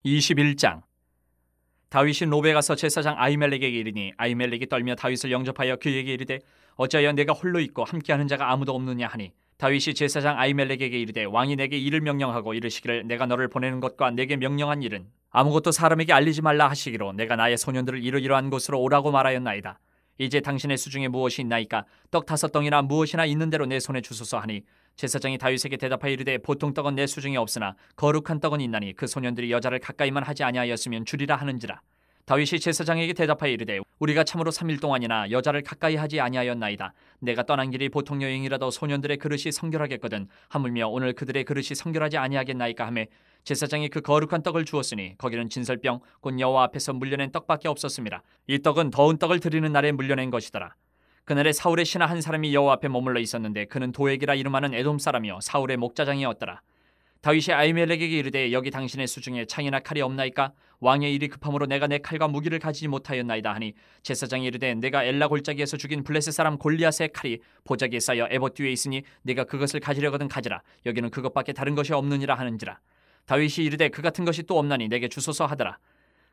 21장. 다윗이 노베 가서 제사장 아히멜렉에게 이르니 아히멜렉이 떨며 다윗을 영접하여 그에게 이르되 어찌하여 내가 홀로 있고 함께하는 자가 아무도 없느냐 하니 다윗이 제사장 아히멜렉에게 이르되 왕이 내게 일을 명령하고 이르시기를 내가 너를 보내는 것과 내게 명령한 일은 아무것도 사람에게 알리지 말라 하시기로 내가 나의 소년들을 이러이러한 곳으로 오라고 말하였나이다. 이제 당신의 수중에 무엇이 있나이까? 떡 5덩이나 무엇이나 있는 대로 내 손에 주소서 하니 제사장이 다윗에게 대답하여 이르되 보통 떡은 내 수중에 없으나 거룩한 떡은 있나니 그 소년들이 여자를 가까이만 하지 아니하였으면 주리라 하는지라. 다윗이 제사장에게 대답하여 이르되 우리가 참으로 3일 동안이나 여자를 가까이 하지 아니하였나이다. 내가 떠난 길이 보통 여행이라도 소년들의 그릇이 성결하겠거든 하물며 오늘 그들의 그릇이 성결하지 아니하겠나이까 하매 제사장이 그 거룩한 떡을 주었으니 거기는 진설병 곧 여호와 앞에서 물려낸 떡밖에 없었습니다. 이 떡은 더운 떡을 드리는 날에 물려낸 것이더라. 그날에 사울의 신하 한 사람이 여호와 앞에 머물러 있었는데 그는 도액이라 이름하는 에돔 사람이요 사울의 목자장이었더라. 다윗이 아히멜렉에게 이르되 여기 당신의 수중에 창이나 칼이 없나이까? 왕의 일이 급함으로 내가 내 칼과 무기를 가지지 못하였나이다 하니 제사장이 이르되 내가 엘라 골짜기에서 죽인 블레셋 사람 골리앗의 칼이 보자기에 쌓여 에봇 뒤에 있으니 네가 그것을 가지려거든 가지라. 여기는 그것밖에 다른 것이 없느니라 하는지라. 다윗이 이르되 그 같은 것이 또 없나니 내게 주소서 하더라.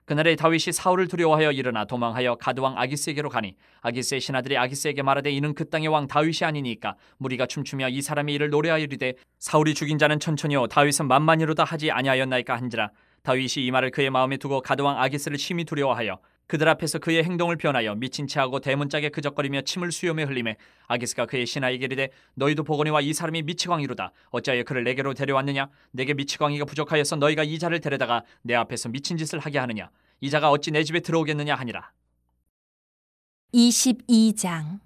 그날에 다윗이 사울을 두려워하여 일어나 도망하여 가드왕 아기스에게로 가니 아기스의 신하들이 아기스에게 말하되 이는 그 땅의 왕 다윗이 아니니까 무리가 춤추며 이 사람의 일을 노래하여 이르되 사울이 죽인 자는 천천히요 다윗은 만만이로다 하지 아니하였나이까 한지라. 다윗이 이 말을 그의 마음에 두고 가드왕 아기스를 심히 두려워하여 그들 앞에서 그의 행동을 변하여 미친 체하고 대문짝에 그적거리며 침을 수염에 흘리매 아기스가 그의 신하에게 이르되 너희도 보거니와 이 사람이 미치광이로다. 어찌하여 그를 내게로 데려왔느냐? 내게 미치광이가 부족하여서 너희가 이 자를 데려다가 내 앞에서 미친 짓을 하게 하느냐? 이 자가 어찌 내 집에 들어오겠느냐 하니라. 22장.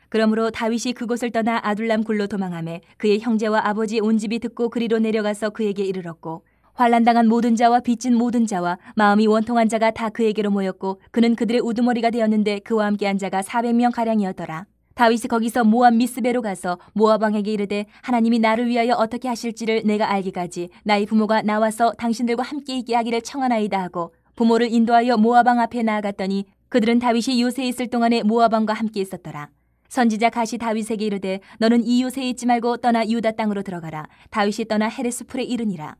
그러므로 다윗이 그곳을 떠나 아둘람 굴로 도망하매 그의 형제와 아버지 온 집이 듣고 그리로 내려가서 그에게 이르렀고 환난당한 모든 자와 빚진 모든 자와 마음이 원통한 자가 다 그에게로 모였고 그는 그들의 우두머리가 되었는데 그와 함께한 자가 400명가량이었더라. 다윗이 거기서 모압 미스베로 가서 모압 왕에게 이르되 하나님이 나를 위하여 어떻게 하실지를 내가 알기까지 나의 부모가 나와서 당신들과 함께 있게 하기를 청하나이다 하고 부모를 인도하여 모압 왕 앞에 나아갔더니 그들은 다윗이 요새에 있을 동안에 모압 왕과 함께 있었더라. 선지자 갓이 다윗에게 이르되 너는 이 요새에 있지 말고 떠나 유다 땅으로 들어가라. 다윗이 떠나 헤레스 풀에 이르니라.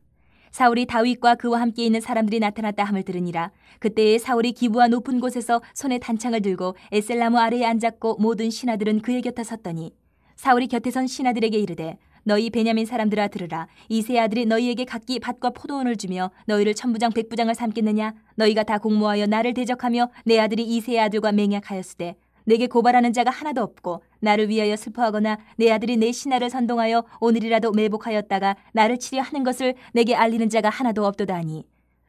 사울이 다윗과 그와 함께 있는 사람들이 나타났다 함을 들으니라. 그때에 사울이 기브와 높은 곳에서 손에 단창을 들고 에셀나무 아래에 앉았고 모든 신하들은 그의 곁에 섰더니 사울이 곁에 선 신하들에게 이르되 너희 베냐민 사람들아 들으라. 이 세 아들이 너희에게 각기 밭과 포도원을 주며 너희를 천부장 백부장을 삼겠느냐? 너희가 다 공모하여 나를 대적하며 내 아들이 이 세 아들과 맹약하였으되 내게 고발하는 자가 하나도 없고 나를 위하여 슬퍼하거나 내 아들이 내 신하를 선동하여 오늘이라도 매복하였다가 나를 치려 하는 것을 내게 알리는 자가 하나도 없도다 하니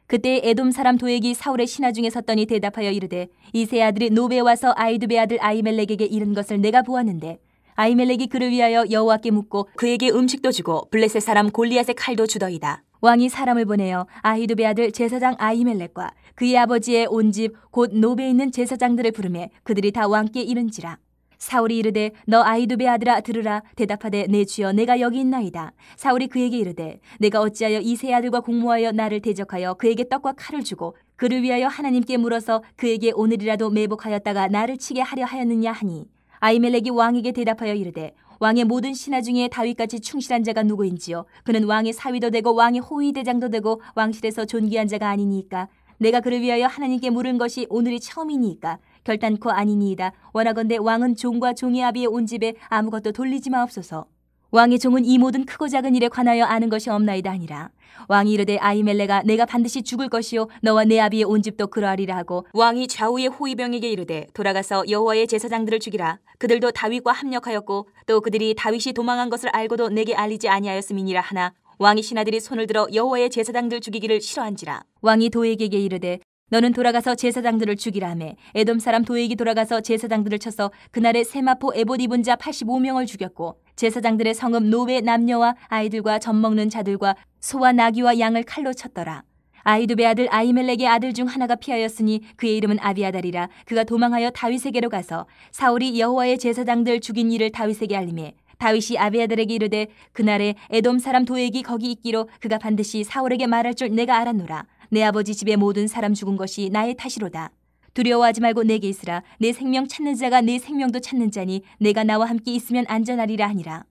그때 에돔 사람 도액이 사울의 신하 중에 섰더니 대답하여 이르되 이 세 아들이 노베에 와서 아히두베 아들 아히멜렉에게 이른 것을 내가 보았는데 아히멜렉이 그를 위하여 여호와께 묻고 그에게 음식도 주고 블레셋 사람 골리앗의 칼도 주더이다. 왕이 사람을 보내어 아히두베 아들 제사장 아히멜렉과 그의 아버지의 온 집 곧 노베에 있는 제사장들을 부르매 그들이 다 왕께 이른지라. 사울이 이르되 너 아히두베 아들아 들으라. 대답하되 내 주여 내가 여기 있나이다. 사울이 그에게 이르되 내가 어찌하여 이 세 아들과 공모하여 나를 대적하여 그에게 떡과 칼을 주고 그를 위하여 하나님께 물어서 그에게 오늘이라도 매복하였다가 나를 치게 하려 하였느냐 하니 아히멜렉이 왕에게 대답하여 이르되 왕의 모든 신하 중에 다윗같이 충실한 자가 누구인지요? 그는 왕의 사위도 되고 왕의 호위 대장도 되고 왕실에서 존귀한 자가 아니니까 내가 그를 위하여 하나님께 물은 것이 오늘이 처음이니까 결단코 아니니이다. 원하건대 왕은 종과 종의 아비의 온 집에 아무것도 돌리지 마옵소서. 왕의 종은 이 모든 크고 작은 일에 관하여 아는 것이 없나이다 하니라. 왕이 이르되 아히멜렉아 내가 반드시 죽을 것이요 너와 내 아비의 온 집도 그러하리라 하고 왕이 좌우의 호위병에게 이르되 돌아가서 여호와의 제사장들을 죽이라. 그들도 다윗과 합력하였고 또 그들이 다윗이 도망한 것을 알고도 내게 알리지 아니하였음이니라 하나 왕의 신하들이 손을 들어 여호와의 제사장들 죽이기를 싫어한지라. 왕이 도액에게 이르되 너는 돌아가서 제사장들을 죽이라 하매 에돔 사람 도액이 돌아가서 제사장들을 쳐서 그날에 세마포 에봇 입은 자 85명을 죽였고 제사장들의 성읍 노베 남녀와 아이들과 젖 먹는 자들과 소와 나귀와 양을 칼로 쳤더라. 아히두베 아들 아히멜렉의 아들 중 하나가 피하였으니 그의 이름은 아비아달이라. 그가 도망하여 다윗에게로 가서 사울이 여호와의 제사장들 죽인 일을 다윗에게 알리매 다윗이 아비아달에게 이르되 그날에 에돔 사람 도액이 거기 있기로 그가 반드시 사울에게 말할 줄 내가 알았노라. 내 아버지 집의 모든 사람 죽은 것이 나의 탓이로다. 두려워하지 말고 내게 있으라. 내 생명 찾는 자가 내 생명도 찾는 자니 내가 나와 함께 있으면 안전하리라 하니라.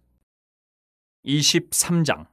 23장.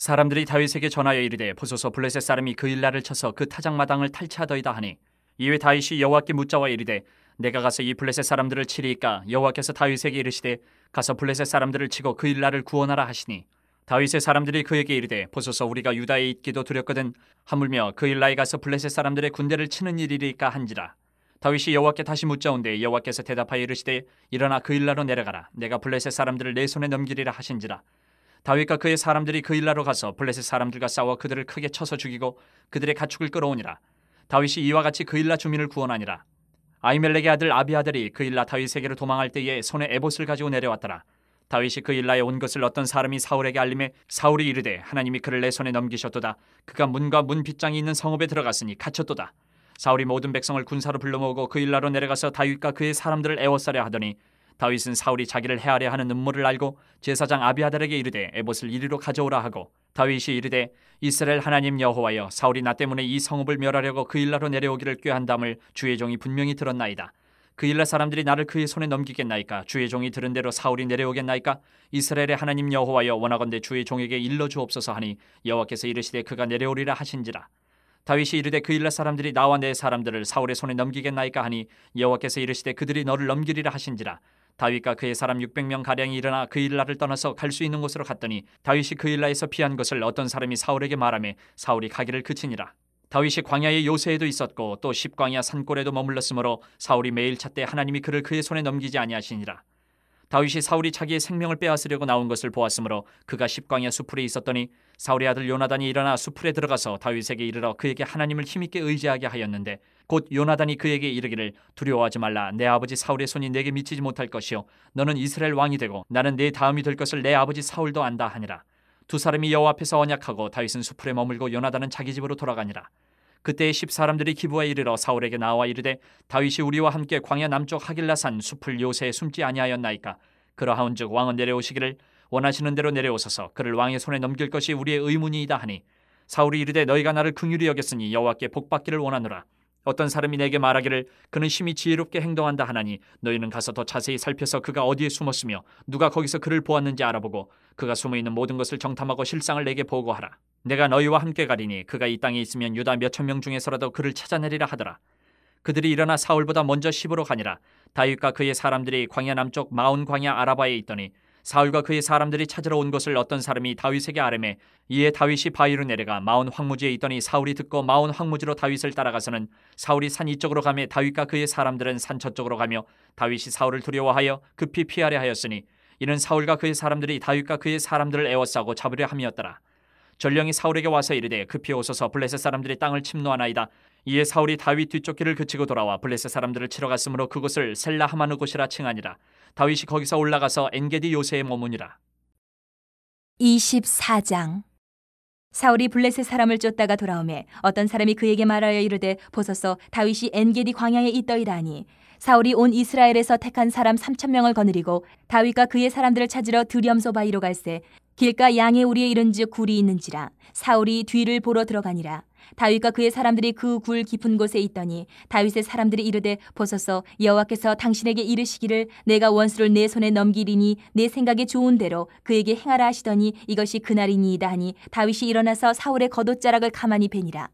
사람들이 다윗에게 전하여 이르되 보소서 블레셋 사람이 그 일라를 쳐서 그 타작마당을 탈취하더이다 하니 이에 다윗이 여호와께 묻자와 이르되 내가 가서 이 블레셋 사람들을 치리이까 여호와께서 다윗에게 이르시되 가서 블레셋 사람들을 치고 그 일라를 구원하라 하시니 다윗의 사람들이 그에게 이르되 보소서 우리가 유다에 있기도 두렵거든 하물며 그 일라에 가서 블레셋 사람들의 군대를 치는 일이리까 한지라. 다윗이 여호와께 다시 묻자온데 여호와께서 대답하여 이르시되 일어나 그 일라로 내려가라. 내가 블레셋 사람들을 내 손에 넘기리라 하신지라. 다윗과 그의 사람들이 그 일라로 가서 블레셋 사람들과 싸워 그들을 크게 쳐서 죽이고 그들의 가축을 끌어오니라. 다윗이 이와 같이 그 일라 주민을 구원하니라. 아히멜렉의 아들 아비아들이 그 일라 다윗에게로 도망할 때에 손에 에봇을 가지고 내려왔더라. 다윗이 그 일라에 온 것을 어떤 사람이 사울에게 알림해 사울이 이르되 하나님이 그를 내 손에 넘기셨도다. 그가 문과 문 빗장이 있는 성읍에 들어갔으니 갇혔도다. 사울이 모든 백성을 군사로 불러 모으고 그 일라로 내려가서 다윗과 그의 사람들을 애워싸려 하더니 다윗은 사울이 자기를 해하려 하는 음모를 알고 제사장 아비아달에게 이르되 에봇을 이리로 가져오라 하고 다윗이 이르되 이스라엘 하나님 여호와여 사울이 나 때문에 이 성읍을 멸하려고 그 일라로 내려오기를 꾀한담을 주의 종이 분명히 들었나이다. 그 일라 사람들이 나를 그의 손에 넘기겠나이까? 주의 종이 들은 대로 사울이 내려오겠나이까? 이스라엘의 하나님 여호와여 원하건대 주의 종에게 일러 주옵소서 하니 여호와께서 이르시되 그가 내려오리라 하신지라. 다윗이 이르되 그 일라 사람들이 나와 내 사람들을 사울의 손에 넘기겠나이까 하니 여호와께서 이르시되 그들이 너를 넘기리라 하신지라. 다윗과 그의 사람 600명 가량이 일어나 그 일라를 떠나서 갈 수 있는 곳으로 갔더니 다윗이 그 일라에서 피한 것을 어떤 사람이 사울에게 말하며 사울이 가기를 그치니라. 다윗이 광야의 요새에도 있었고 또 십광야 산골에도 머물렀으므로 사울이 매일 찾되 하나님이 그를 그의 손에 넘기지 아니하시니라. 다윗이 사울이 자기의 생명을 빼앗으려고 나온 것을 보았으므로 그가 십광야 수풀에 있었더니 사울의 아들 요나단이 일어나 수풀에 들어가서 다윗에게 이르러 그에게 하나님을 힘있게 의지하게 하였는데 곧 요나단이 그에게 이르기를 두려워하지 말라. 내 아버지 사울의 손이 내게 미치지 못할 것이요 너는 이스라엘 왕이 되고 나는 내 다음이 될 것을 내 아버지 사울도 안다 하니라. 두 사람이 여호와 앞에서 언약하고 다윗은 수풀에 머물고 요나단은 자기 집으로 돌아가니라. 그때에 10사람들이 기브아에 이르러 사울에게 나와 이르되 다윗이 우리와 함께 광야 남쪽 하길라산 수풀 요새에 숨지 아니하였나이까? 그러하온즉 왕은 내려오시기를 원하시는 대로 내려오소서. 그를 왕의 손에 넘길 것이 우리의 의문이이다 하니 사울이 이르되 너희가 나를 긍휼히 여겼으니 여호와께 복받기를 원하노라. 어떤 사람이 내게 말하기를 그는 심히 지혜롭게 행동한다 하나니 너희는 가서 더 자세히 살펴서 그가 어디에 숨었으며 누가 거기서 그를 보았는지 알아보고 그가 숨어있는 모든 것을 정탐하고 실상을 내게 보고하라. 내가 너희와 함께 가리니 그가 이 땅에 있으면 유다 몇천 명 중에서라도 그를 찾아내리라 하더라. 그들이 일어나 사울보다 먼저 시브로 가니라. 다윗과 그의 사람들이 광야 남쪽 마온 광야 아라바에 있더니 사울과 그의 사람들이 찾으러 온 것을 어떤 사람이 다윗에게 아뢰매 이에 다윗이 바위로 내려가 마온 황무지에 있더니 사울이 듣고 마온 황무지로 다윗을 따라가서는 사울이 산 이쪽으로 가며 다윗과 그의 사람들은 산 저쪽으로 가며 다윗이 사울을 두려워하여 급히 피하려 하였으니 이는 사울과 그의 사람들이 다윗과 그의 사람들을 에워싸고 잡으려 함이었더라. 전령이 사울에게 와서 이르되 급히 오소서 블레셋 사람들이 땅을 침노하나이다. 이에 사울이 다윗 뒤쫓기를 그치고 돌아와 블레셋 사람들을 치러 갔으므로 그곳을 셀라 하마느 곳이라 칭하니라. 다윗이 거기서 올라가서 엔게디 요새에 머무니라. 24장. 사울이 블레셋 사람을 쫓다가 돌아오매 어떤 사람이 그에게 말하여 이르되 보소서 다윗이 엔게디 광야에 있더이다 하니 사울이 온 이스라엘에서 택한 사람 3,000명을 거느리고 다윗과 그의 사람들을 찾으러 드렴소 바위로 갈새 길가 양의 우리에 이른즉 굴이 있는지라. 사울이 뒤를 보러 들어가니라. 다윗과 그의 사람들이 그 굴 깊은 곳에 있더니 다윗의 사람들이 이르되 보소서 여호와께서 당신에게 이르시기를 내가 원수를 내 손에 넘기리니 내 생각에 좋은 대로 그에게 행하라 하시더니 이것이 그날이니이다 하니 다윗이 일어나서 사울의 겉옷자락을 가만히 베니라.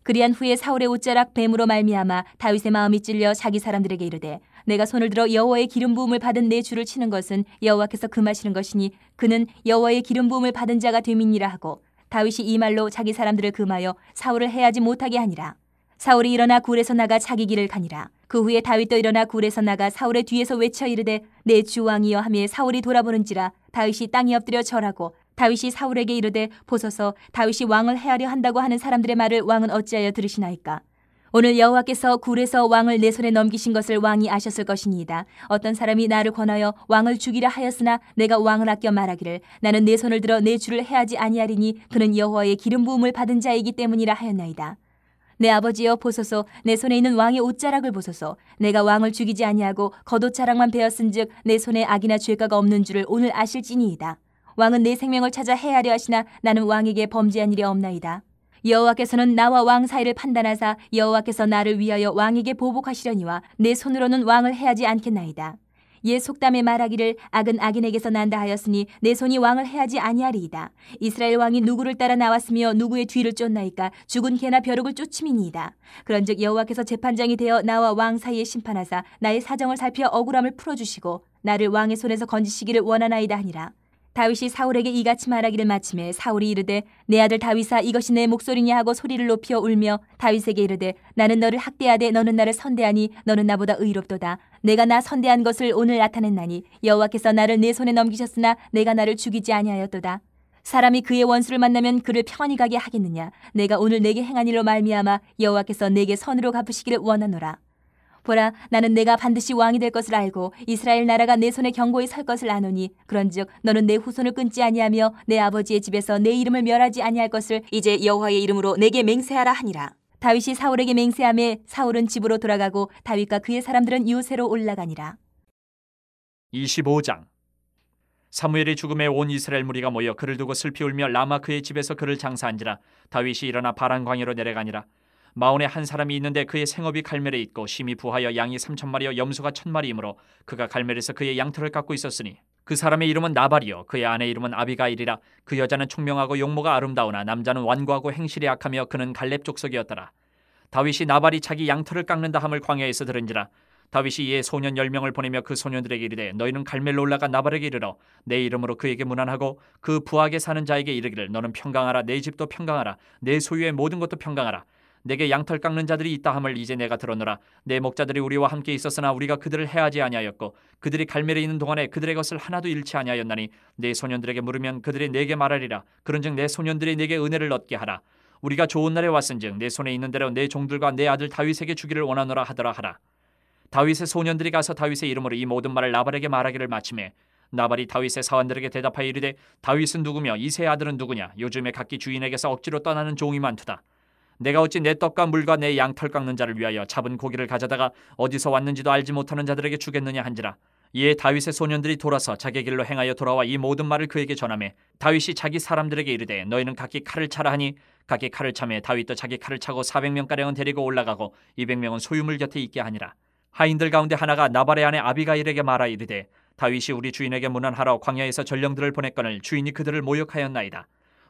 그리한 후에 사울의 옷자락 뱀으로 말미암아 다윗의 마음이 찔려 자기 사람들에게 이르되 내가 손을 들어 여호와의 기름 부음을 받은 내 주를 치는 것은 여호와께서 금하시는 것이니 그는 여호와의 기름 부음을 받은 자가 됨이니라 하고 다윗이 이 말로 자기 사람들을 금하여 사울을 해하지 못하게 하니라. 사울이 일어나 굴에서 나가 자기 길을 가니라. 그 후에 다윗도 일어나 굴에서 나가 사울의 뒤에서 외쳐 이르되 내 주 왕이여 하며 사울이 돌아보는지라. 다윗이 땅에 엎드려 절하고 다윗이 사울에게 이르되 보소서 다윗이 왕을 해하려 한다고 하는 사람들의 말을 왕은 어찌하여 들으시나이까? 오늘 여호와께서 굴에서 왕을 내 손에 넘기신 것을 왕이 아셨을 것이니이다. 어떤 사람이 나를 권하여 왕을 죽이라 하였으나 내가 왕을 아껴 말하기를 나는 내 손을 들어 내 주를 해하지 아니하리니 그는 여호와의 기름 부음을 받은 자이기 때문이라 하였나이다. 내 아버지여 보소서 내 손에 있는 왕의 옷자락을 보소서. 내가 왕을 죽이지 아니하고 겉옷자락만 베었은즉 내 손에 악이나 죄가가 없는 줄을 오늘 아실지니이다. 왕은 내 생명을 찾아 해하려 하시나 나는 왕에게 범죄한 일이 없나이다. 여호와께서는 나와 왕 사이를 판단하사 여호와께서 나를 위하여 왕에게 보복하시려니와 내 손으로는 왕을 해하지 않겠나이다. 옛 속담에 말하기를 악은 악인에게서 난다 하였으니 내 손이 왕을 해하지 아니하리이다. 이스라엘 왕이 누구를 따라 나왔으며 누구의 뒤를 쫓나이까 죽은 개나 벼룩을 쫓음이니이다. 그런즉 여호와께서 재판장이 되어 나와 왕 사이에 심판하사 나의 사정을 살펴 억울함을 풀어주시고 나를 왕의 손에서 건지시기를 원하나이다 하니라. 다윗이 사울에게 이같이 말하기를 마침에 사울이 이르되 내 아들 다윗아 이것이 내 목소리냐 하고 소리를 높여 울며 다윗에게 이르되 나는 너를 학대하되 너는 나를 선대하니 너는 나보다 의롭도다. 내가 나 선대한 것을 오늘 나타냈나니 여호와께서 나를 내 손에 넘기셨으나 내가 나를 죽이지 아니하였도다. 사람이 그의 원수를 만나면 그를 평안히 가게 하겠느냐. 내가 오늘 내게 행한 일로 말미암아 여호와께서 내게 선으로 갚으시기를 원하노라. 보라, 나는 내가 반드시 왕이 될 것을 알고 이스라엘 나라가 내 손에 견고히 설 것을 아노니 그런즉 너는 내 후손을 끊지 아니하며 내 아버지의 집에서 내 이름을 멸하지 아니할 것을 이제 여호와의 이름으로 내게 맹세하라 하니라. 다윗이 사울에게 맹세하매 사울은 집으로 돌아가고 다윗과 그의 사람들은 요새로 올라가니라. 25장. 사무엘의 죽음에 온 이스라엘 무리가 모여 그를 두고 슬피 울며 라마 그의 집에서 그를 장사한지라. 다윗이 일어나 바란 광야로 내려가니라. 마온에 한 사람이 있는데 그의 생업이 갈멜에 있고 심히 부하여 양이 3,000마리여 염소가 1,000마리이므로 그가 갈멜에서 그의 양털을 깎고 있었으니 그 사람의 이름은 나발이요 그의 아내 이름은 아비가일이라. 그 여자는 총명하고 용모가 아름다우나 남자는 완고하고 행실이 악하며 그는 갈렙 족속이었더라. 다윗이 나발이 자기 양털을 깎는다 함을 광야에서 들은지라. 다윗이 이에 소년 10명을 보내며 그 소년들에게 이르되 너희는 갈멜로 올라가 나발에게 이르러 내 이름으로 그에게 문안하고 그 부하게 사는 자에게 이르기를 너는 평강하라. 내 집도 평강하라. 내 소유의 모든 것도 평강하라. 내게 양털 깎는 자들이 있다 함을 이제 내가 들었노라. 내 목자들이 우리와 함께 있었으나 우리가 그들을 해하지 아니하였고 그들이 갈멜에 있는 동안에 그들의 것을 하나도 잃지 아니하였나니 내 소년들에게 물으면 그들이 내게 말하리라. 그런즉 내 소년들이 내게 은혜를 얻게 하라. 우리가 좋은 날에 왔은즉 내 손에 있는 대로 내 종들과 내 아들 다윗에게 주기를 원하노라 하더라 하라. 다윗의 소년들이 가서 다윗의 이름으로 이 모든 말을 나발에게 말하기를 마침에 나발이 다윗의 사원들에게 대답하여 이르되 다윗은 누구며 이새의 아들은 누구냐. 요즘에 각기 주인에게서 억지로 떠나는 종이 많도다. 내가 어찌 내 떡과 물과 내 양털 깎는 자를 위하여 잡은 고기를 가져다가 어디서 왔는지도 알지 못하는 자들에게 주겠느냐 한지라. 이에 다윗의 소년들이 돌아서 자기 길로 행하여 돌아와 이 모든 말을 그에게 전하매 다윗이 자기 사람들에게 이르되 너희는 각기 칼을 차라 하니 각기 칼을 차매 다윗도 자기 칼을 차고 400명가량은 데리고 올라가고 200명은 소유물 곁에 있게 하니라. 하인들 가운데 하나가 나발의 아내 아비가일에게 말하 이르되 다윗이 우리 주인에게 문안하러 광야에서 전령들을 보냈거늘 주인이 그들을 모욕하였나이다.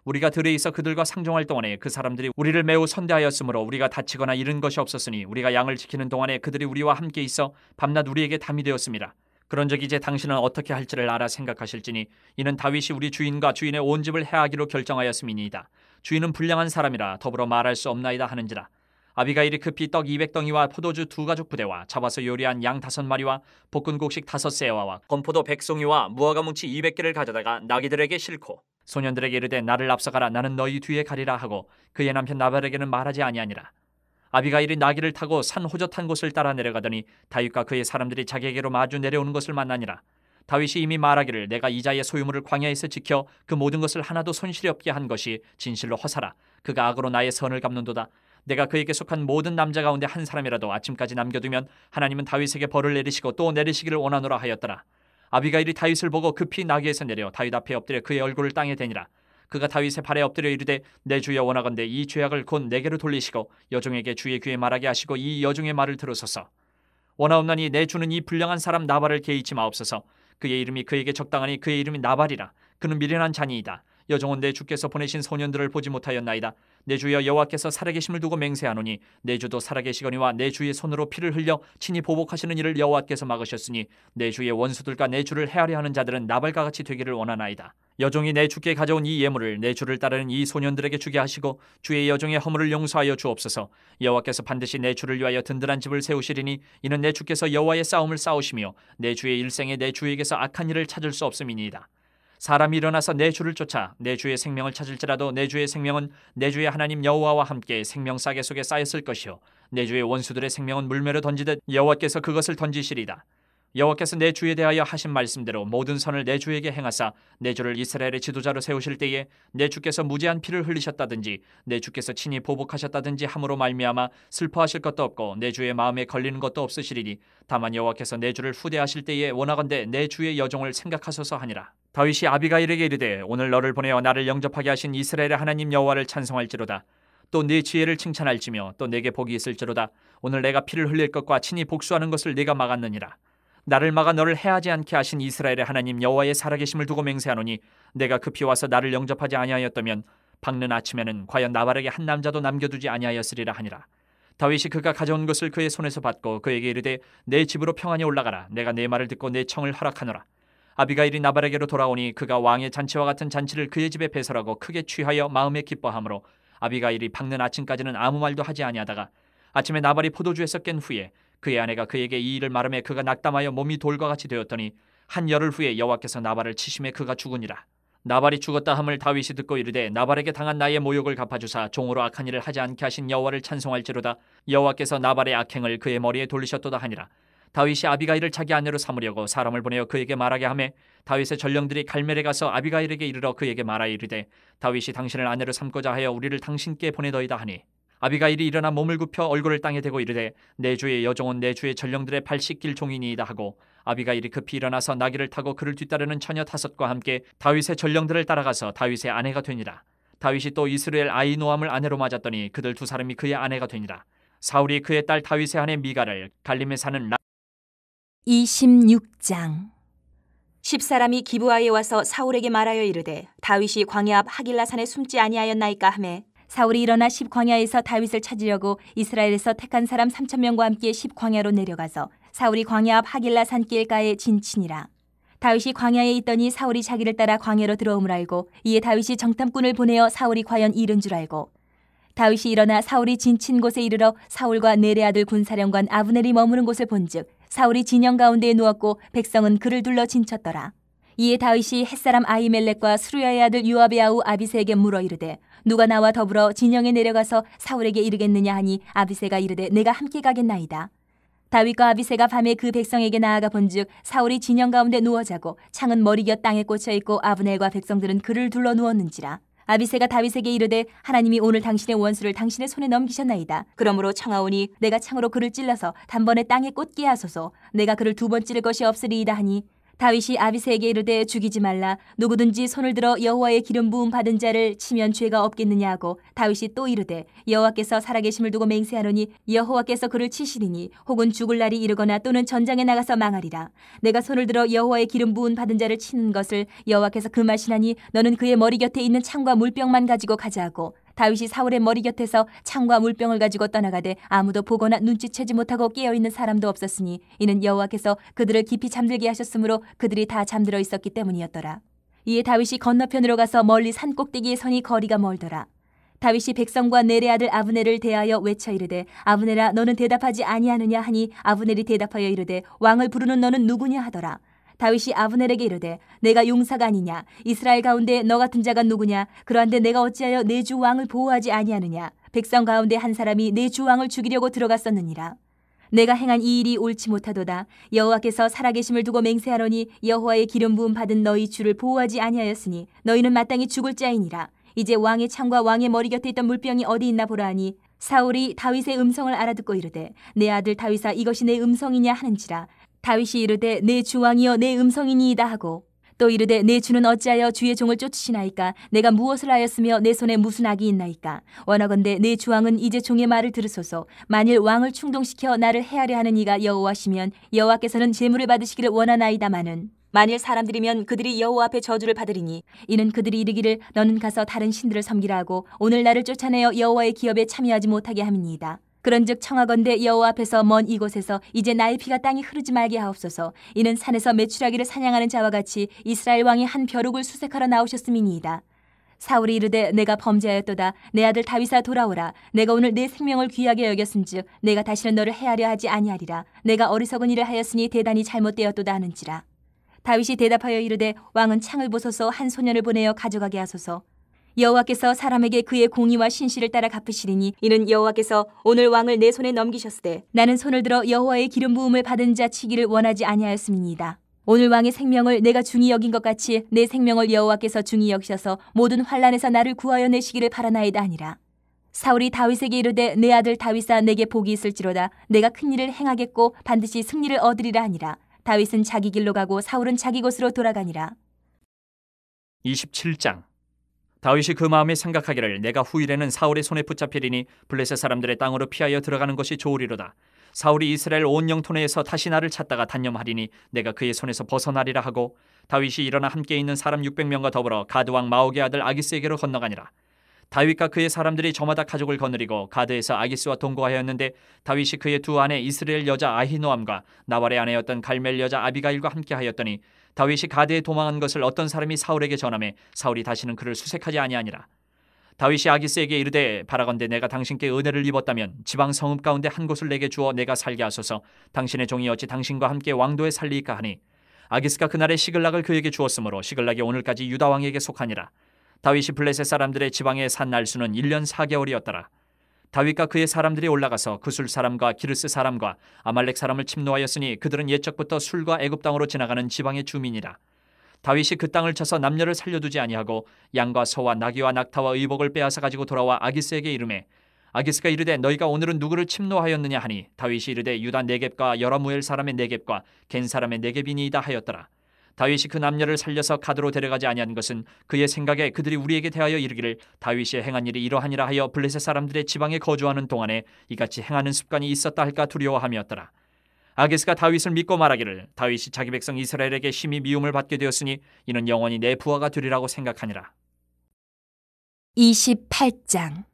우리가 들에 있어 그들과 상종할 동안에 그 사람들이 우리를 매우 선대하였으므로 우리가 다치거나 잃은 것이 없었으니 우리가 양을 지키는 동안에 그들이 우리와 함께 있어 밤낮 우리에게 담이 되었습니다. 그런즉 이제 당신은 어떻게 할지를 알아 생각하실지니 이는 다윗이 우리 주인과 주인의 온 집을 해하기로 결정하였음이니이다. 주인은 불량한 사람이라 더불어 말할 수 없나이다 하는지라. 아비가일이 급히 떡 200덩이와 포도주 2가죽 부대와 잡아서 요리한 양 5마리와 볶은 곡식 5세와와 건포도 100송이와 무화과 뭉치 200개를 가져다가 나귀들에게 싣고 소년들에게 이르되 나를 앞서가라. 나는 너희 뒤에 가리라 하고 그의 남편 나발에게는 말하지 아니하니라. 아비가일이 나귀를 타고 산 호젓한 곳을 따라 내려가더니 다윗과 그의 사람들이 자기에게로 마주 내려오는 것을 만나니라. 다윗이 이미 말하기를 내가 이자의 소유물을 광야에서 지켜 그 모든 것을 하나도 손실이 없게 한 것이 진실로 허사라. 그가 악으로 나의 선을 갚는도다. 내가 그에게 속한 모든 남자 가운데 한 사람이라도 아침까지 남겨두면 하나님은 다윗에게 벌을 내리시고 또 내리시기를 원하노라 하였더라. 아비가일이 다윗을 보고 급히 나귀에서 내려 다윗 앞에 엎드려 그의 얼굴을 땅에 대니라. 그가 다윗의 발에 엎드려 이르되 내 주여 원하건대 이 죄악을 곧 내게로 돌리시고 여종에게 주의 귀에 말하게 하시고 이 여종의 말을 들으소서. 원하옵나니 내 주는 이 불량한 사람 나발을 개의치 마옵소서. 그의 이름이 그에게 적당하니 그의 이름이 나발이라. 그는 미련한 자니이다. 여종은 내 주께서 보내신 소년들을 보지 못하였나이다. 내 주여 여호와께서 살아계심을 두고 맹세하노니 내 주도 살아계시거니와 내 주의 손으로 피를 흘려 친히 보복하시는 일을 여호와께서 막으셨으니 내 주의 원수들과 내 주를 해하려 하는 자들은 나발과 같이 되기를 원하나이다. 여종이 내 주께 가져온 이 예물을 내 주를 따르는 이 소년들에게 주게 하시고 주의 여종의 허물을 용서하여 주옵소서. 여호와께서 반드시 내 주를 위하여 든든한 집을 세우시리니 이는 내 주께서 여호와의 싸움을 싸우시며 내 주의 일생에 내 주에게서 악한 일을 찾을 수 없음이니이다. 사람이 일어나서 내 주를 쫓아 내 주의 생명을 찾을지라도 내 주의 생명은 내 주의 하나님 여호와와 함께 생명싸개 속에 쌓였을 것이요 내 주의 원수들의 생명은 물매로 던지듯 여호와께서 그것을 던지시리다. 여호와께서 내 주에 대하여 하신 말씀대로 모든 선을 내 주에게 행하사 내 주를 이스라엘의 지도자로 세우실 때에 내 주께서 무제한 피를 흘리셨다든지 내 주께서 친히 보복하셨다든지 함으로 말미암아 슬퍼하실 것도 없고 내 주의 마음에 걸리는 것도 없으시리니 다만 여호와께서 내 주를 후대하실 때에 원하건대 내 주의 여종을 생각하소서 하니라. 다윗이 아비가일에게 이르되 오늘 너를 보내어 나를 영접하게 하신 이스라엘의 하나님 여호와를 찬송할지로다. 또 네 지혜를 칭찬할지며 또 내게 복이 있을지로다. 오늘 내가 피를 흘릴 것과 친히 복수하는 것을 네가 막았느니라. 나를 막아 너를 해하지 않게 하신 이스라엘의 하나님 여호와의 살아계심을 두고 맹세하노니 내가 급히 와서 나를 영접하지 아니하였다면 밝는 아침에는 과연 나발에게 한 남자도 남겨두지 아니하였으리라 하니라. 다윗이 그가 가져온 것을 그의 손에서 받고 그에게 이르되 내 집으로 평안히 올라가라. 내가 내 말을 듣고 내 청을 허락하노라. 아비가일이 나발에게로 돌아오니 그가 왕의 잔치와 같은 잔치를 그의 집에 배설하고 크게 취하여 마음에 기뻐하므로 아비가일이 밝는 아침까지는 아무 말도 하지 아니하다가 아침에 나발이 포도주에서 깬 후에 그의 아내가 그에게 이 일을 말하며 그가 낙담하여 몸이 돌과 같이 되었더니 한 열흘 후에 여호와께서 나발을 치심에 그가 죽으니라. 나발이 죽었다 함을 다윗이 듣고 이르되 나발에게 당한 나의 모욕을 갚아주사 종으로 악한 일을 하지 않게 하신 여호와를 찬송할지로다. 여호와께서 나발의 악행을 그의 머리에 돌리셨도다 하니라. 다윗이 아비가일을 자기 아내로 삼으려고 사람을 보내어 그에게 말하게 하매 다윗의 전령들이 갈멜에 가서 아비가일에게 이르러 그에게 말하여 이르되 다윗이 당신을 아내로 삼고자 하여 우리를 당신께 보내더이다 하니 아비가일이 일어나 몸을 굽혀 얼굴을 땅에 대고 이르되 내 주의 여종은 내 주의 전령들의 발 씻길 종이니이다 하고 아비가일이 급히 일어나서 나귀를 타고 그를 뒤따르는 처녀 5과 함께 다윗의 전령들을 따라가서 다윗의 아내가 되니라. 다윗이 또 이스라엘 아히노함을 아내로 맞았더니 그들 2사람이 그의 아내가 되니라. 사울이 그의 딸 다윗의 아내 미가를 갈림에 사는 26장. 10사람이 기브아에 와서 사울에게 말하여 이르되 다윗이 광야 앞 하길라산에 숨지 아니하였나이까 하매 사울이 일어나 10광야에서 다윗을 찾으려고 이스라엘에서 택한 사람 3,000명과 함께 10광야로 내려가서 사울이 광야 앞 하길라산 길가에 진치니라. 다윗이 광야에 있더니 사울이 자기를 따라 광야로 들어옴을 알고 이에 다윗이 정탐꾼을 보내어 사울이 과연 이른 줄 알고 다윗이 일어나 사울이 진친 곳에 이르러 사울과 네레 아들 군사령관 아브넬이 머무는 곳을 본즉 사울이 진영 가운데에 누웠고 백성은 그를 둘러 진쳤더라. 이에 다윗이 햇사람 아히멜렉과 스루야의 아들 요압의 아우 아비새에게 물어 이르되 누가 나와 더불어 진영에 내려가서 사울에게 이르겠느냐 하니 아비새가 이르되 내가 함께 가겠나이다. 다윗과 아비새가 밤에 그 백성에게 나아가 본즉 사울이 진영 가운데 누워 자고 창은 머리곁 땅에 꽂혀 있고 아브넬과 백성들은 그를 둘러 누웠는지라. 아비새가 다윗에게 이르되 하나님이 오늘 당신의 원수를 당신의 손에 넘기셨나이다. 그러므로 청하오니 내가 창으로 그를 찔러서 단번에 땅에 꽂게 하소서. 내가 그를 2번 찌를 것이 없으리이다 하니 다윗이 아비새에게 이르되 죽이지 말라. 누구든지 손을 들어 여호와의 기름 부음 받은 자를 치면 죄가 없겠느냐 하고 다윗이 또 이르되 여호와께서 살아계심을 두고 맹세하노니 여호와께서 그를 치시리니 혹은 죽을 날이 이르거나 또는 전장에 나가서 망하리라. 내가 손을 들어 여호와의 기름 부음 받은 자를 치는 것을 여호와께서 금하시나니 너는 그의 머리 곁에 있는 창과 물병만 가지고 가자 하고 다윗이 사울의 머리 곁에서 창과 물병을 가지고 떠나가되 아무도 보거나 눈치채지 못하고 깨어있는 사람도 없었으니 이는 여호와께서 그들을 깊이 잠들게 하셨으므로 그들이 다 잠들어 있었기 때문이었더라. 이에 다윗이 건너편으로 가서 멀리 산 꼭대기에 서니 거리가 멀더라. 다윗이 백성과 네레 아들 아브넬을 대하여 외쳐 이르되 아브넬아 너는 대답하지 아니하느냐 하니 아브넬이 대답하여 이르되 왕을 부르는 너는 누구냐 하더라. 다윗이 아브넬에게 이르되 내가 용사가 아니냐 이스라엘 가운데 너 같은 자가 누구냐 그러한데 내가 어찌하여 내 주 왕을 보호하지 아니하느냐 백성 가운데 한 사람이 내 주 왕을 죽이려고 들어갔었느니라. 내가 행한 이 일이 옳지 못하도다. 여호와께서 살아계심을 두고 맹세하노니 여호와의 기름 부음 받은 너희 주를 보호하지 아니하였으니 너희는 마땅히 죽을 자이니라. 이제 왕의 창과 왕의 머리 곁에 있던 물병이 어디 있나 보라 하니 사울이 다윗의 음성을 알아듣고 이르되 내 아들 다윗아 이것이 내 음성이냐 하는지라. 다윗이 이르되 내 주 왕이여 내 음성이니이다 하고 또 이르되 내 주는 어찌하여 주의 종을 쫓으시나이까 내가 무엇을 하였으며 내 손에 무슨 악이 있나이까 원하건대 내 주 왕은 이제 종의 말을 들으소서. 만일 왕을 충동시켜 나를 해하려 하는 이가 여호와시면 여호와께서는 제물을 받으시기를 원하나이다마는 만일 사람들이면 그들이 여호와 앞에 저주를 받으리니 이는 그들이 이르기를 너는 가서 다른 신들을 섬기라 하고 오늘 나를 쫓아내어 여호와의 기업에 참여하지 못하게 함이니이다. 그런즉 청하건대 여호와 앞에서 먼 이곳에서 이제 나의 피가 땅에 흐르지 말게 하옵소서. 이는 산에서 메추라기를 사냥하는 자와 같이 이스라엘 왕이 한 벼룩을 수색하러 나오셨음이니이다. 사울이 이르되 내가 범죄하였도다. 내 아들 다윗아 돌아오라. 내가 오늘 내 생명을 귀하게 여겼은즉 내가 다시는 너를 해하려 하지 아니하리라. 내가 어리석은 일을 하였으니 대단히 잘못되었도다 하는지라. 다윗이 대답하여 이르되 왕은 창을 보소서. 한 소년을 보내어 가져가게 하소서. 여호와께서 사람에게 그의 공의와 신실을 따라 갚으시리니 이는 여호와께서 오늘 왕을 내 손에 넘기셨으되 나는 손을 들어 여호와의 기름 부음을 받은 자 치기를 원하지 아니하였음이니이다. 오늘 왕의 생명을 내가 중히 여긴 것 같이 내 생명을 여호와께서 중히 여기셔서 모든 환난에서 나를 구하여 내시기를 바라나이다 하니라. 사울이 다윗에게 이르되 내 아들 다윗아 내게 복이 있을지로다. 내가 큰 일을 행하겠고 반드시 승리를 얻으리라 하니라. 다윗은 자기 길로 가고 사울은 자기 곳으로 돌아가니라. 27장. 다윗이 그 마음에 생각하기를 내가 후일에는 사울의 손에 붙잡히리니 블레셋 사람들의 땅으로 피하여 들어가는 것이 좋으리로다. 사울이 이스라엘 온 영토 내에서 다시 나를 찾다가 단념하리니 내가 그의 손에서 벗어나리라 하고 다윗이 일어나 함께 있는 사람 600명과 더불어 가드 왕 마옥의 아들 아기스에게로 건너가니라. 다윗과 그의 사람들이 저마다 가족을 거느리고 가드에서 아기스와 동거하였는데 다윗이 그의 두 아내 이스라엘 여자 아히노암과 나발의 아내였던 갈멜 여자 아비가일과 함께하였더니 다윗이 가드에 도망한 것을 어떤 사람이 사울에게 전하매 사울이 다시는 그를 수색하지 아니하니라. 다윗이 아기스에게 이르되 바라건대 내가 당신께 은혜를 입었다면 지방 성읍 가운데 한 곳을 내게 주어 내가 살게 하소서. 당신의 종이 어찌 당신과 함께 왕도에 살리이까 하니 아기스가 그날에 시글락을 그에게 주었으므로 시글락이 오늘까지 유다 왕에게 속하니라. 다윗이 블레셋 사람들의 지방에 산 날수는 1년 4개월이었더라. 다윗과 그의 사람들이 올라가서 구술 사람과 기르스 사람과 아말렉 사람을 침노하였으니 그들은 옛적부터 술과 애굽 땅으로 지나가는 지방의 주민이라. 다윗이 그 땅을 쳐서 남녀를 살려두지 아니하고 양과 소와 나귀와 낙타와 의복을 빼앗아 가지고 돌아와 아기스에게 이르매 아기스가 이르되 너희가 오늘은 누구를 침노하였느냐 하니 다윗이 이르되 유다 네겝과 여라무엘 사람의 네겝과 겐 사람의 네겝이니이다 하였더라. 다윗이 그 남녀를 살려서 가드로 데려가지 아니한 것은 그의 생각에 그들이 우리에게 대하여 이르기를 다윗이 행한 일이 이러하니라 하여 블레셋 사람들의 지방에 거주하는 동안에 이같이 행하는 습관이 있었다 할까 두려워함이었더라. 아기스가 다윗을 믿고 말하기를 다윗이 자기 백성 이스라엘에게 심히 미움을 받게 되었으니 이는 영원히 내 부하가 되리라고 생각하니라. 28장.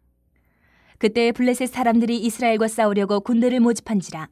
그때 블레셋 사람들이 이스라엘과 싸우려고 군대를 모집한지라.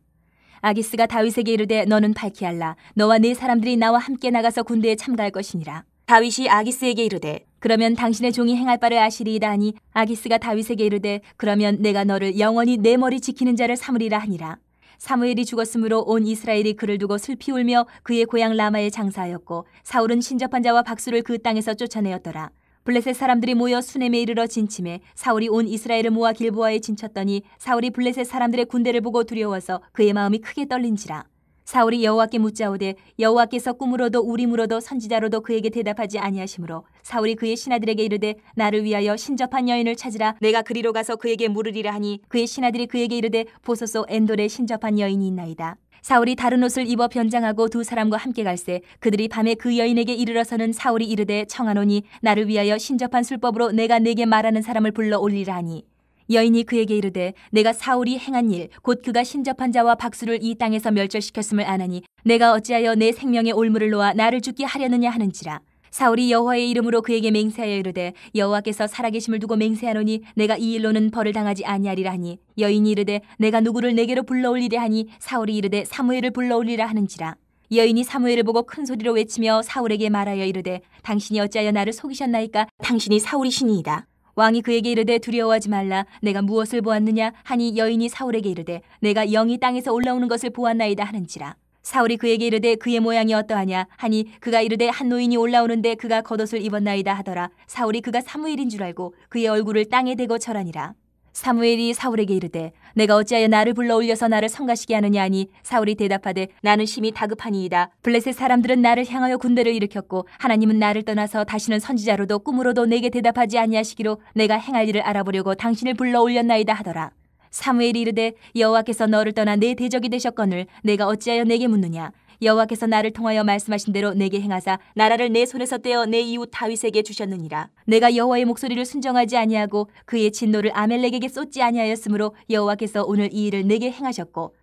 아기스가 다윗에게 이르되 너는 발키알라 너와 네 사람들이 나와 함께 나가서 군대에 참가할 것이니라. 다윗이 아기스에게 이르되 그러면 당신의 종이 행할 바를 아시리이다 하니 아기스가 다윗에게 이르되 그러면 내가 너를 영원히 내 머리 지키는 자를 삼으리라 하니라. 사무엘이 죽었으므로 온 이스라엘이 그를 두고 슬피 울며 그의 고향 라마에 장사하였고 사울은 신접한 자와 박수를 그 땅에서 쫓아내었더라. 블레셋 사람들이 모여 수넴에 이르러 진침해 사울이 온 이스라엘을 모아 길보아에 진쳤더니 사울이 블레셋 사람들의 군대를 보고 두려워서 그의 마음이 크게 떨린지라. 사울이 여호와께 묻자오되 여호와께서 꿈으로도 우림으로도 선지자로도 그에게 대답하지 아니하시므로 사울이 그의 신하들에게 이르되 나를 위하여 신접한 여인을 찾으라 내가 그리로 가서 그에게 물으리라 하니 그의 신하들이 그에게 이르되 보소서 엔돌에 신접한 여인이 있나이다. 사울이 다른 옷을 입어 변장하고 두 사람과 함께 갈새 그들이 밤에 그 여인에게 이르러서는 사울이 이르되 청하노니 나를 위하여 신접한 술법으로 내가 네게 말하는 사람을 불러 올리라 하니 여인이 그에게 이르되 내가 사울이 행한 일 곧 그가 신접한 자와 박수를 이 땅에서 멸절시켰음을 아나니 내가 어찌하여 내 생명의 올무를 놓아 나를 죽게 하려느냐 하는지라. 사울이 여호와의 이름으로 그에게 맹세하여 이르되 여호와께서 살아계심을 두고 맹세하노니 내가 이 일로는 벌을 당하지 아니하리라 하니 여인이 이르되 내가 누구를 내게로 불러올리랴 하니 사울이 이르되 사무엘을 불러올리라 하는지라. 여인이 사무엘을 보고 큰 소리로 외치며 사울에게 말하여 이르되 당신이 어찌하여 나를 속이셨나이까 당신이 사울이시니이다. 왕이 그에게 이르되 두려워하지 말라 내가 무엇을 보았느냐 하니 여인이 사울에게 이르되 내가 영이 땅에서 올라오는 것을 보았나이다 하는지라. 사울이 그에게 이르되 그의 모양이 어떠하냐 하니 그가 이르되 한 노인이 올라오는데 그가 겉옷을 입었나이다 하더라. 사울이 그가 사무엘인 줄 알고 그의 얼굴을 땅에 대고 절하니라. 사무엘이 사울에게 이르되 내가 어찌하여 나를 불러 올려서 나를 성가시게 하느냐 하니 사울이 대답하되 나는 심히 다급하니이다. 블레셋 사람들은 나를 향하여 군대를 일으켰고 하나님은 나를 떠나서 다시는 선지자로도 꿈으로도 내게 대답하지 아니하시기로 내가 행할 일을 알아보려고 당신을 불러 올렸나이다 하더라. 사무엘이 이르되 여호와께서 너를 떠나 내 대적이 되셨거늘 내가 어찌하여 내게 묻느냐. 여호와께서 나를 통하여 말씀하신 대로 내게 행하사 나라를 내 손에서 떼어 내 이웃 다윗에게 주셨느니라. 내가 여호와의 목소리를 순정하지 아니하고 그의 진노를 아멜렉에게 쏟지 아니하였으므로 여호와께서 오늘 이 일을 내게 행하셨고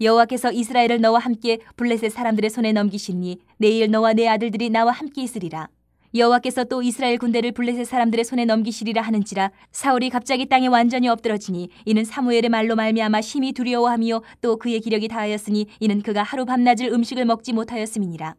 여호와께서 이스라엘을 너와 함께 블레셋 사람들의 손에 넘기시니 내일 너와 내 아들들이 나와 함께 있으리라. 여호와께서 또 이스라엘 군대를 블레셋 사람들의 손에 넘기시리라 하는지라. 사울이 갑자기 땅에 완전히 엎드러지니 이는 사무엘의 말로 말미암아 심히 두려워하며 또 그의 기력이 다하였으니 이는 그가 하루 밤낮을 음식을 먹지 못하였음이니라.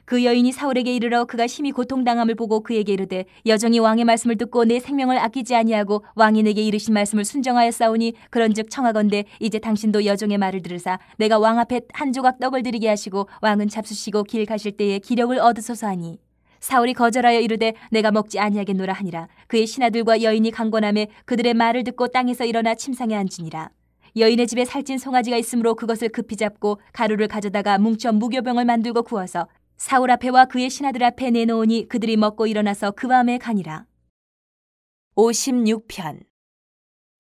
그 여인이 사울에게 이르러 그가 심히 고통당함을 보고 그에게 이르되 여정이 왕의 말씀을 듣고 내 생명을 아끼지 아니하고 왕이 내게 이르신 말씀을 순정하였사오니 그런즉 청하건대 이제 당신도 여정의 말을 들으사 내가 왕 앞에 한 조각 떡을 드리게 하시고 왕은 잡수시고 길 가실 때에 기력을 얻으소서 하니 사울이 거절하여 이르되 내가 먹지 아니하겠노라 하니라. 그의 신하들과 여인이 강권하매 그들의 말을 듣고 땅에서 일어나 침상에 앉으니라. 여인의 집에 살찐 송아지가 있으므로 그것을 급히 잡고 가루를 가져다가 뭉쳐 무교병을 만들고 구워서 사울 앞에와 그의 신하들 앞에 내놓으니 그들이 먹고 일어나서 그 밤에 가니라. 56편.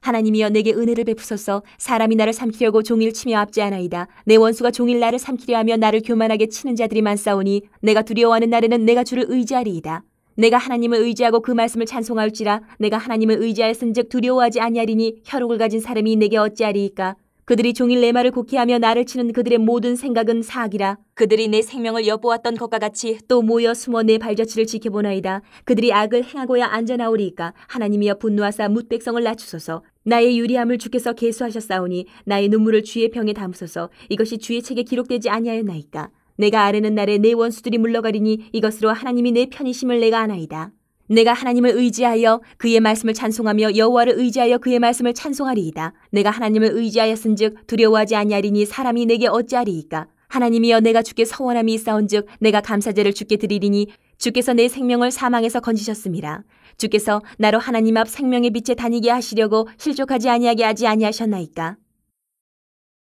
하나님이여 내게 은혜를 베푸소서. 사람이 나를 삼키려고 종일 치며 압제하나이다. 내 원수가 종일 나를 삼키려 하며 나를 교만하게 치는 자들이 많사오니 내가 두려워하는 날에는 내가 주를 의지하리이다. 내가 하나님을 의지하고 그 말씀을 찬송할지라. 내가 하나님을 의지하였은즉 두려워하지 아니하리니 혈육을 가진 사람이 내게 어찌하리이까. 그들이 종일 내 말을 곡해하며 나를 치는 그들의 모든 생각은 사악이라. 그들이 내 생명을 엿보았던 것과 같이 또 모여 숨어 내 발자취를 지켜보나이다. 그들이 악을 행하고야 앉아나오리이까. 하나님이여 분노하사 뭇 백성을 낮추소서. 나의 유리함을 주께서 계수하셨사오니 나의 눈물을 주의 병에 담으소서. 이것이 주의 책에 기록되지 아니하였나이까. 내가 아뢰는 날에 내 원수들이 물러가리니 이것으로 하나님이 내 편이심을 내가 아나이다. 내가 하나님을 의지하여 그의 말씀을 찬송하며 여호와를 의지하여 그의 말씀을 찬송하리이다. 내가 하나님을 의지하였은즉 두려워하지 아니하리니 사람이 내게 어찌하리이까. 하나님이여 내가 주께 서원함이 있사온즉 내가 감사제를 주께 드리리니 주께서 내 생명을 사망에서 건지셨음이라. 주께서 나로 하나님 앞 생명의 빛에 다니게 하시려고 실족하지 아니하게 하지 아니하셨나이까.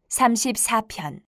34편.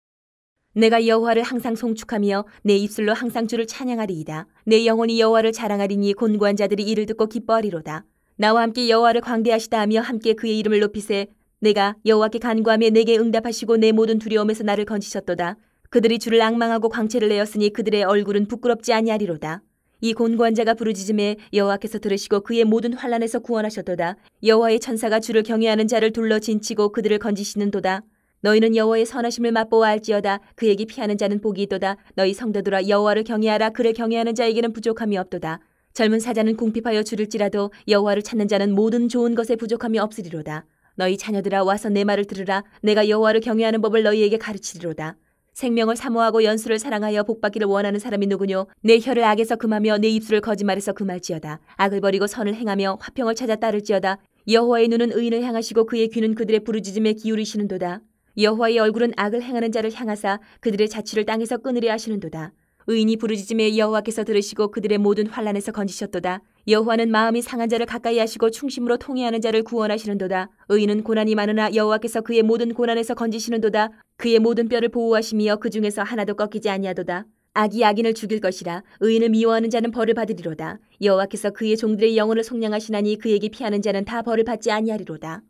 내가 여호와를 항상 송축하며 내 입술로 항상 주를 찬양하리이다. 내 영혼이 여호와를 자랑하리니 곤고한 자들이 이를 듣고 기뻐하리로다. 나와 함께 여호와를 광대하시다 하며 함께 그의 이름을 높이세. 내가 여호와께 간구하며 내게 응답하시고 내 모든 두려움에서 나를 건지셨도다. 그들이 주를 앙망하고 광채를 내었으니 그들의 얼굴은 부끄럽지 아니하리로다. 이 곤고한 자가 부르짖음에 여호와께서 들으시고 그의 모든 환난에서 구원하셨도다. 여호와의 천사가 주를 경외하는 자를 둘러 진치고 그들을 건지시는도다. 너희는 여호와의 선하심을 맛보아 알지어다. 그에게 피하는 자는 복이 있도다. 너희 성도들아 여호와를 경외하라. 그를 경외하는 자에게는 부족함이 없도다. 젊은 사자는 궁핍하여 줄일지라도 여호와를 찾는 자는 모든 좋은 것에 부족함이 없으리로다. 너희 자녀들아 와서 내 말을 들으라. 내가 여호와를 경외하는 법을 너희에게 가르치리로다. 생명을 사모하고 연수를 사랑하여 복받기를 원하는 사람이 누구뇨? 내 혀를 악에서 금하며 내 입술을 거짓말에서 금할지어다. 악을 버리고 선을 행하며 화평을 찾아 따를지어다. 여호와의 눈은 의인을 향하시고 그의 귀는 그들의 부르짖음에 기울이시는도다. 여호와의 얼굴은 악을 행하는 자를 향하사 그들의 자취를 땅에서 끊으려 하시는도다. 의인이 부르짖음에 여호와께서 들으시고 그들의 모든 환난에서 건지셨도다. 여호와는 마음이 상한 자를 가까이 하시고 충심으로 통회하는 자를 구원하시는도다. 의인은 고난이 많으나 여호와께서 그의 모든 고난에서 건지시는도다. 그의 모든 뼈를 보호하시며 그 중에서 하나도 꺾이지 아니하도다. 악이 악인을 죽일 것이라. 의인을 미워하는 자는 벌을 받으리로다. 여호와께서 그의 종들의 영혼을 속량하시나니 그에게 피하는 자는 다 벌을 받지 아니하리로다.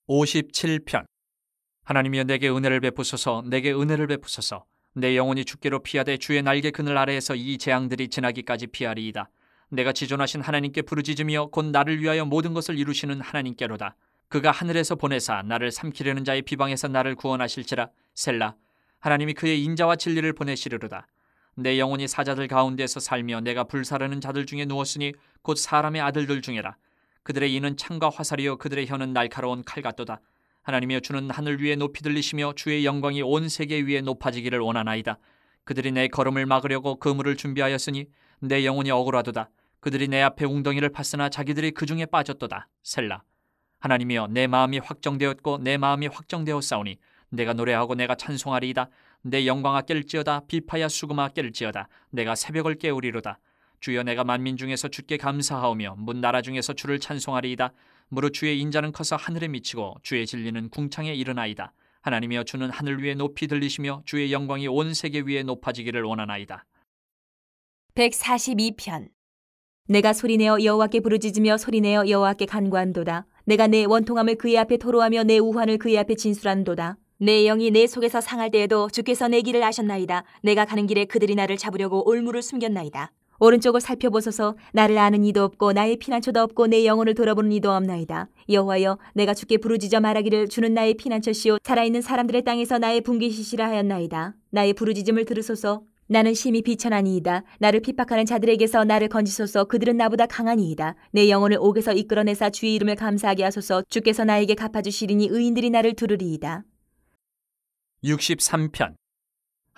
57편. 하나님이여 내게 은혜를 베푸소서. 내게 은혜를 베푸소서. 내 영혼이 주께로 피하되 주의 날개 그늘 아래에서 이 재앙들이 지나기까지 피하리이다. 내가 지존하신 하나님께 부르짖으며 곧 나를 위하여 모든 것을 이루시는 하나님께로다. 그가 하늘에서 보내사 나를 삼키려는 자의 비방에서 나를 구원하실지라. 셀라. 하나님이 그의 인자와 진리를 보내시리로다. 내 영혼이 사자들 가운데서 살며 내가 불사르는 자들 중에 누웠으니 곧 사람의 아들들 중에라. 그들의 이는 창과 화살이요 그들의 혀는 날카로운 칼 같도다. 하나님이여 주는 하늘 위에 높이 들리시며 주의 영광이 온 세계 위에 높아지기를 원하나이다. 그들이 내 걸음을 막으려고 그물을 준비하였으니 내 영혼이 억울하도다. 그들이 내 앞에 웅덩이를 팠으나 자기들이 그 중에 빠졌도다. 셀라. 하나님이여 내 마음이 확정되었고 내 마음이 확정되었사오니 내가 노래하고 내가 찬송하리이다. 내 영광아 깰지어다. 비파야 수금아 깰지어다. 내가 새벽을 깨우리로다. 주여 내가 만민 중에서 주께 감사하오며 문 나라 중에서 주를 찬송하리이다. 무릇 주의 인자는 커서 하늘에 미치고 주의 진리는 궁창에 이르나이다. 하나님이여 주는 하늘 위에 높이 들리시며 주의 영광이 온 세계 위에 높아지기를 원하나이다. 142편. 내가 소리내어 여호와께 부르짖으며 소리내어 여호와께 간구한도다. 내가 내 원통함을 그의 앞에 토로하며 내 우환을 그의 앞에 진술한도다. 내 영이 내 속에서 상할 때에도 주께서 내 길을 아셨나이다. 내가 가는 길에 그들이 나를 잡으려고 올무를 숨겼나이다. 오른쪽을 살펴보소서. 나를 아는 이도 없고 나의 피난처도 없고 내 영혼을 돌아보는 이도 없나이다. 여호와여 내가 주께 부르짖어 말하기를 주는 나의 피난처시오 살아있는 사람들의 땅에서 나의 분깃이시라 하였나이다. 나의 부르짖음을 들으소서. 나는 심히 비천하니이다. 나를 핍박하는 자들에게서 나를 건지소서. 그들은 나보다 강하니이다. 내 영혼을 옥에서 이끌어내사 주의 이름을 감사하게 하소서. 주께서 나에게 갚아주시리니 의인들이 나를 두르리이다. 63편.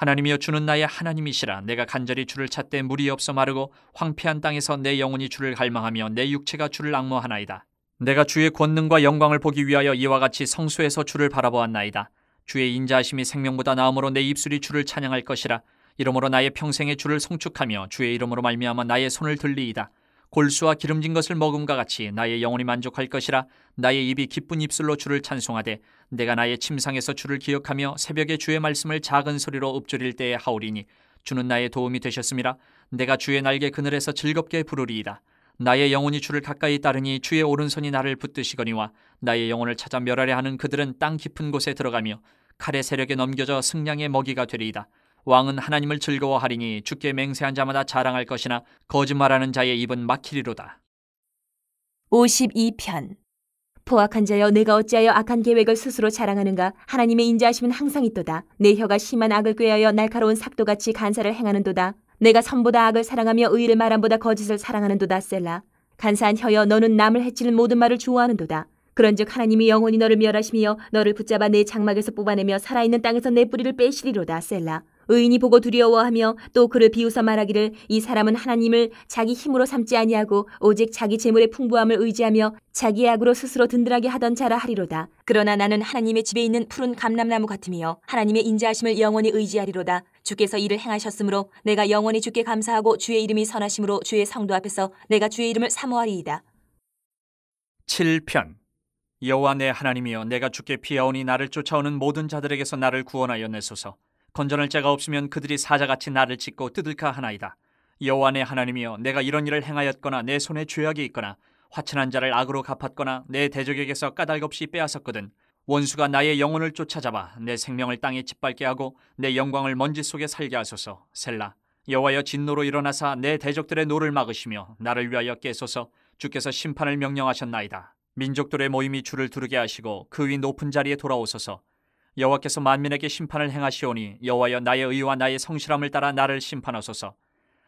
하나님이여 주는 나의 하나님이시라. 내가 간절히 주를 찾되 물이 없어 마르고 황폐한 땅에서 내 영혼이 주를 갈망하며 내 육체가 주를 앙모하나이다. 내가 주의 권능과 영광을 보기 위하여 이와 같이 성소에서 주를 바라보았나이다. 주의 인자하심이 생명보다 나음으로 내 입술이 주를 찬양할 것이라. 이러므로 나의 평생에 주를 송축하며 주의 이름으로 말미암아 나의 손을 들리이다. 골수와 기름진 것을 먹음과 같이 나의 영혼이 만족할 것이라. 나의 입이 기쁜 입술로 주를 찬송하되 내가 나의 침상에서 주를 기억하며 새벽에 주의 말씀을 작은 소리로 읊조릴 때에 하오리니 주는 나의 도움이 되셨음이라. 내가 주의 날개 그늘에서 즐겁게 부르리이다. 나의 영혼이 주를 가까이 따르니 주의 오른손이 나를 붙드시거니와 나의 영혼을 찾아 멸하려 하는 그들은 땅 깊은 곳에 들어가며 칼의 세력에 넘겨져 승량의 먹이가 되리이다. 왕은 하나님을 즐거워하리니 주께 맹세한 자마다 자랑할 것이나 거짓말하는 자의 입은 막히리로다. 52편. 포악한 자여, 내가 어찌하여 악한 계획을 스스로 자랑하는가? 하나님의 인자하심은 항상 있도다. 내 혀가 심한 악을 꾀하여 날카로운 삭도같이 간사를 행하는도다. 내가 선보다 악을 사랑하며 의를 말함보다 거짓을 사랑하는도다. 셀라. 간사한 혀여, 너는 남을 해치는 모든 말을 좋아하는도다. 그런즉 하나님이 영원히 너를 멸하시며 너를 붙잡아 내 장막에서 뽑아내며 살아있는 땅에서 내 뿌리를 빼시리로다. 셀라. 의인이 보고 두려워하며 또 그를 비웃어 말하기를 이 사람은 하나님을 자기 힘으로 삼지 아니하고 오직 자기 재물의 풍부함을 의지하며 자기의 악으로 스스로 든든하게 하던 자라 하리로다. 그러나 나는 하나님의 집에 있는 푸른 감람나무 같으며 하나님의 인자하심을 영원히 의지하리로다. 주께서 이를 행하셨으므로 내가 영원히 주께 감사하고 주의 이름이 선하심으로 주의 성도 앞에서 내가 주의 이름을 사모하리이다. 7편. 여호와 내 하나님이여, 내가 주께 피하오니 나를 쫓아오는 모든 자들에게서 나를 구원하여 내소서. 건전할 자가 없으면 그들이 사자같이 나를 찢고 뜯을까하나이다. 여호와 내 하나님이여, 내가 이런 일을 행하였거나 내 손에 죄악이 있거나 화천한 자를 악으로 갚았거나 내 대적에게서 까닭없이 빼앗았거든 원수가 나의 영혼을 쫓아잡아 내 생명을 땅에 짓밟게 하고 내 영광을 먼지 속에 살게 하소서. 셀라. 여호와여, 진노로 일어나사 내 대적들의 노를 막으시며 나를 위하여 깨소서. 주께서 심판을 명령하셨나이다. 민족들의 모임이 주를 두르게 하시고 그 위 높은 자리에 돌아오소서. 여호와께서 만민에게 심판을 행하시오니 여호와여, 나의 의와 나의 성실함을 따라 나를 심판하소서.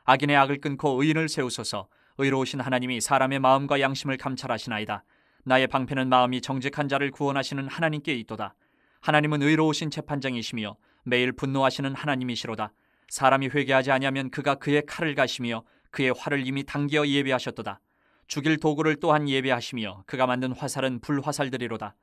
악인의 악을 끊고 의인을 세우소서. 의로우신 하나님이 사람의 마음과 양심을 감찰하시나이다. 나의 방패는 마음이 정직한 자를 구원하시는 하나님께 있도다. 하나님은 의로우신 재판장이시며 매일 분노하시는 하나님이시로다. 사람이 회개하지 아니하면 그가 그의 칼을 가시며 그의 활을 이미 당기어 예비하셨도다. 죽일 도구를 또한 예비하시며 그가 만든 화살은 불화살들이로다.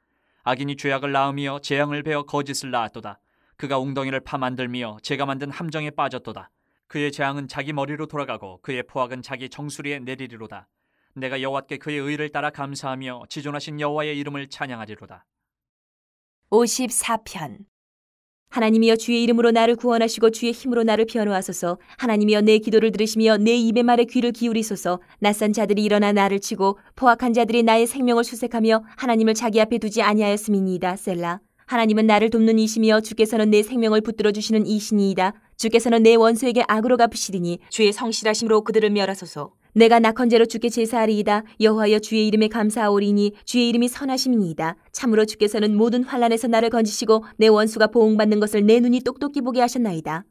악인이 죄악을 낳으며 재앙을 베어 거짓을 낳았도다. 그가 웅덩이를 파 만들며 제가 만든 함정에 빠졌도다. 그의 재앙은 자기 머리로 돌아가고 그의 포악은 자기 정수리에 내리리로다. 내가 여호와께 그의 의를 따라 감사하며 지존하신 여호와의 이름을 찬양하리로다. 54편. 하나님이여, 주의 이름으로 나를 구원하시고 주의 힘으로 나를 변호하소서. 하나님이여, 내 기도를 들으시며 내 입의 말에 귀를 기울이소서. 낯선 자들이 일어나 나를 치고 포악한 자들이 나의 생명을 수색하며 하나님을 자기 앞에 두지 아니하였음이니이다. 셀라. 하나님은 나를 돕는 이시며 주께서는 내 생명을 붙들어 주시는 이시니이다. 주께서는 내 원수에게 악으로 갚으시리니 주의 성실하심으로 그들을 멸하소서. 내가 낙헌제로 주께 제사하리이다. 여호와여, 주의 이름에 감사하오리니 주의 이름이 선하심이니이다. 참으로 주께서는 모든 환난에서 나를 건지시고 내 원수가 보응받는 것을 내 눈이 똑똑히 보게 하셨나이다.